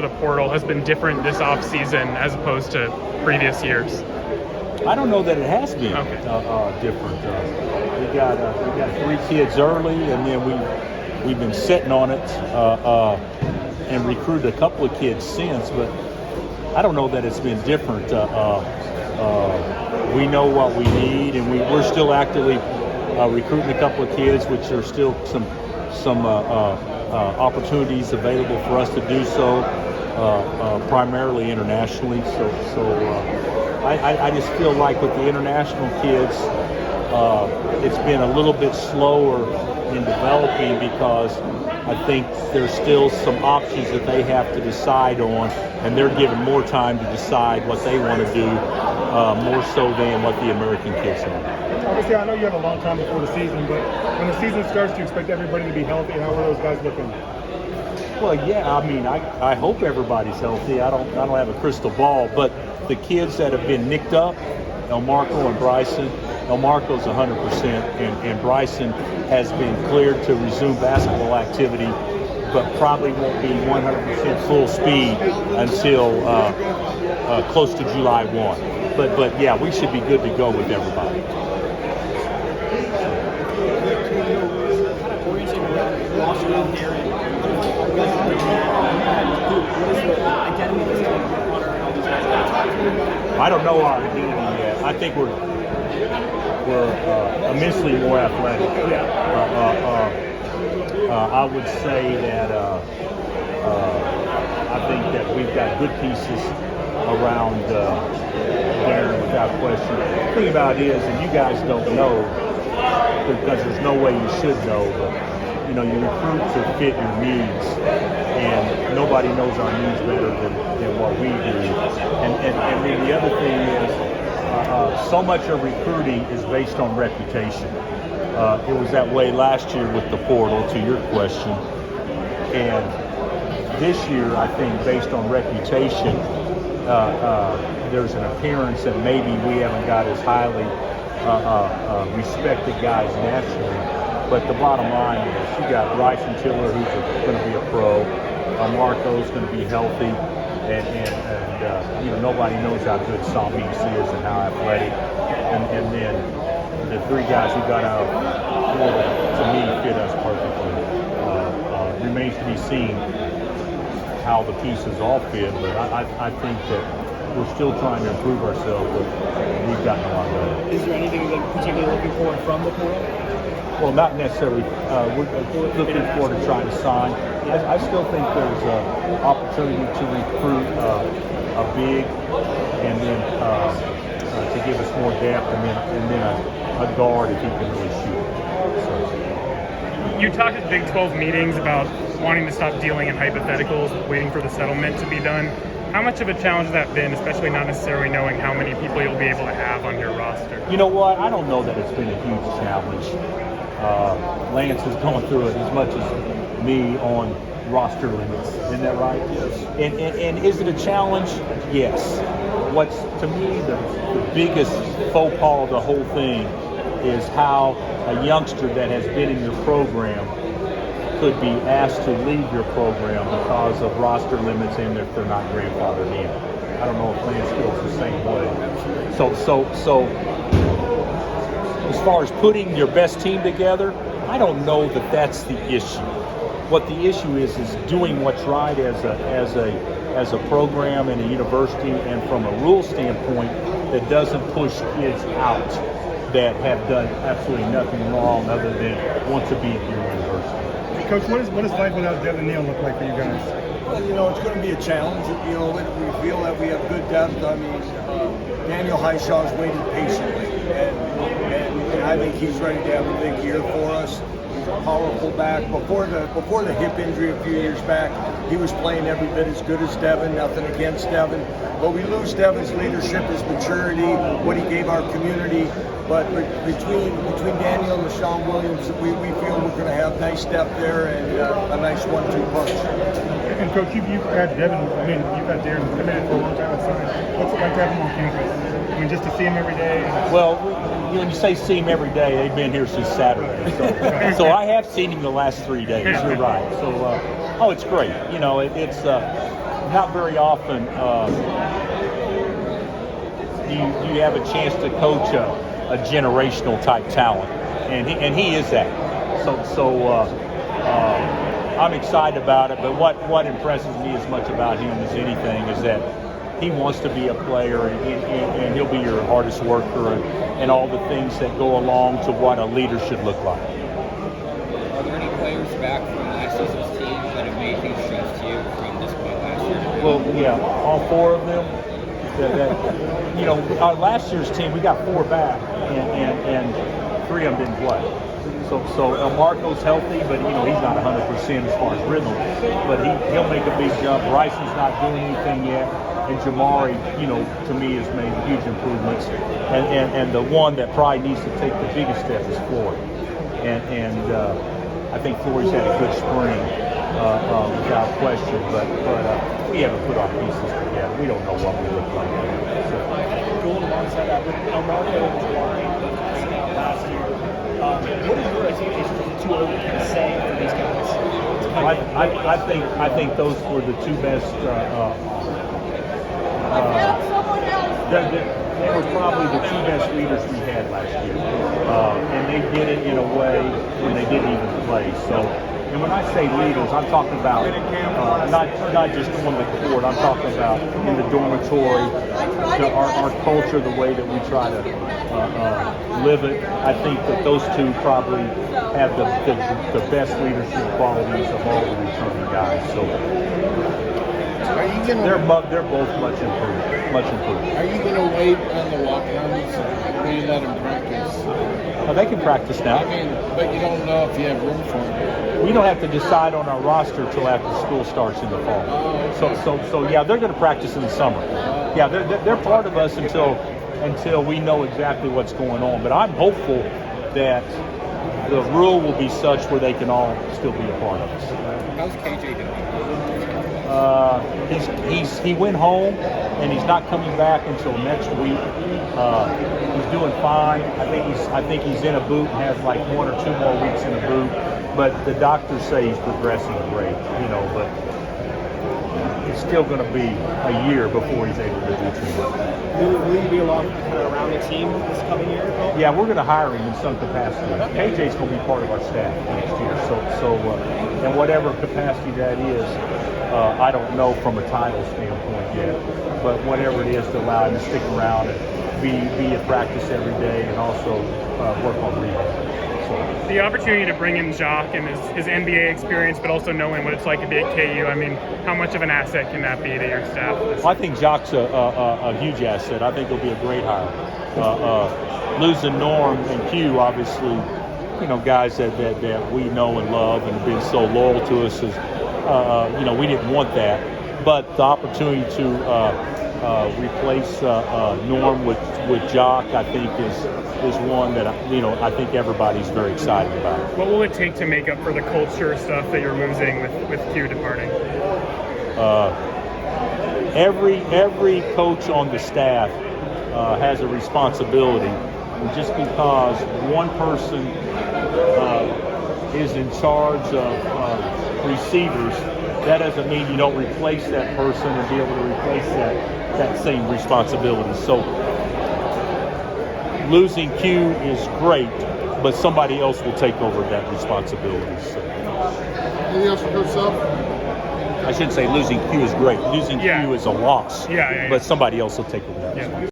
The portal has been different this offseason as opposed to previous years? I don't know that it has been different. We got 3 kids early, and then we've been sitting on it and recruited a couple of kids since, but I don't know that it's been different. We know what we need, and we're still actively recruiting a couple of kids, which are still some opportunities available for us to do so, primarily internationally. So I just feel like with the international kids, it's been a little bit slower in developing because I think there's still some options that they have to decide on, and they're given more time to decide what they want to do, more so than what the American kids have. Obviously, I know you have a long time before the season, but when the season starts, do you expect everybody to be healthy? How are those guys looking? Well, yeah, I mean, I hope everybody's healthy. I don't have a crystal ball, but the kids that have been nicked up, Elmarco and Bryson, Elmarco's 100%, and Bryson has been cleared to resume basketball activity, but probably won't be 100% full speed until close to July 1. But yeah, we should be good to go with everybody. I don't know our identity yet. I think we're immensely more athletic. I would say that I think that we've got good pieces around Darren, without question. The thing about it is, and you guys don't know, because there's no way you should know, but you recruit to fit your needs, and nobody knows our needs better than what we do. And then the other thing is, so much of recruiting is based on reputation. It was that way last year with the portal, to your question. And this year, I think, based on reputation, there's an appearance that maybe we haven't got as highly respected guys nationally. But the bottom line is, you got Bryson Tiller, who's going to be a pro. Marco's going to be healthy, and nobody knows how good Sam Meeks is and how athletic. And then the 3 guys who got out, to me, fit us perfectly. Remains to be seen how the pieces all fit, but I think that we're still trying to improve ourselves, but we've gotten a lot better. Is there anything that particularly looking for from the portal? Well, not necessarily. We're looking forward to trying to sign. I still think there's an opportunity to recruit a big, and then to give us more depth, and then a guard if he can really shoot. So. You talked at Big 12 meetings about wanting to stop dealing in hypotheticals, waiting for the settlement to be done. How much of a challenge has that been, especially not necessarily knowing how many people you'll be able to have on your roster? You know what? I don't know that it's been a huge challenge. Lance has gone through it as much as me on roster limits. Isn't that right? Yes. And is it a challenge? Yes. What's, to me, the biggest faux pas of the whole thing is how a youngster that has been in your program could be asked to leave your program because of roster limits and if they're not grandfathered in. I don't know if Lance feels the same way. So as far as putting your best team together, I don't know that that's the issue. What the issue is doing what's right as a program and a university, and from a rule standpoint that doesn't push kids out that have done absolutely nothing wrong other than want to be at your university. Coach, what does life without Devin Neal look like for you guys? Well, it's going to be a challenge. We feel that we have good depth. I mean, Daniel Highshaw's waited patiently, and I think he's ready to have a big year for us. He's a powerful back. Before the hip injury a few years back, he was playing every bit as good as Devin. Nothing against Devin, but we lose Devin's leadership, his maturity, what he gave our community. But between Daniel and Sean Williams, we feel we're going to have nice depth there and a nice 1-2 punch. And Coach, you've had Devin, you've had Darren come in for a long time. What's it like to have him on campus? Just to see him every day? Well, when you say see him every day, they've been here since Saturday. So I have seen him the last 3 days. You're right. So, it's great. It's not very often you have a chance to coach a generational type talent, and he is that. So I'm excited about it. But what impresses me as much about him as anything is that he wants to be a player, and he'll be your hardest worker, and all the things that go along to what a leader should look like. Are there any players back from last season's team that have made things stress to you from this point last year? Well, yeah, all four of them. Our last year's team, we got 4 back, and 3 of them didn't play. So Marco's healthy, but he's not 100% as far as rhythm. But he'll make a big jump. Bryson's not doing anything yet, and Jamari, to me, has made huge improvements. And the one that probably needs to take the biggest step is Floyd. And I think Floyd's had a good spring, without question. But we haven't put our pieces together. We don't know what we look like. Going alongside that with Marco and Jamari last year, what are your expectations of the 2 old kind of say for these guys? I think those were the 2 best. They were probably the 2 best leaders we had last year, and they did it in a way when they didn't even play. So, and when I say leaders, I'm talking about not just on the court. I'm talking about in the dormitory, our culture, the way that we try to live it. I think that those 2 probably have the best leadership qualities of all the returning guys. So they're both much improved. Are you going to wait on the walk-ons or you let them practice? They can practice now. But you don't know if you have room for them. We don't have to decide on our roster until after school starts in the fall. So yeah, they're going to practice in the summer. Yeah, they're part of us until we know exactly what's going on. But I'm hopeful that the rule will be such where they can all still be a part of us. How's KJ doing? He went home, and he's not coming back until next week. He's doing fine. I think he's in a boot and has like 1 or 2 more weeks in a boot. But the doctors say he's progressing great, But it's still going to be a year before he's able to do too much. Will you be around the team this coming year? Yeah, we're going to hire him in some capacity. KJ's going to be part of our staff next year. So in whatever capacity that is, I don't know from a title standpoint yet, but whatever it is to allow him to stick around and be at practice every day and also work on rebound. The opportunity to bring in Jock and his NBA experience, but also knowing what it's like to be at KU, how much of an asset can that be to your staff? Well, I think Jock's a huge asset. I think he'll be a great hire. Losing Norm and Q, obviously, guys that we know and love and have been so loyal to us is, we didn't want that. But the opportunity to replace Norm with Jock, I think is one that I think everybody's very excited about. What will it take to make up for the culture stuff that you're losing with Q departing? Every coach on the staff has a responsibility, and just because one person is in charge of receivers, that doesn't mean you don't replace that person and be able to replace that same responsibility. So losing Q is great, but somebody else will take over that responsibility. So. Anything else for Coach Self? I shouldn't say losing Q is great. Losing Q is a loss, but somebody else will take over that responsibility.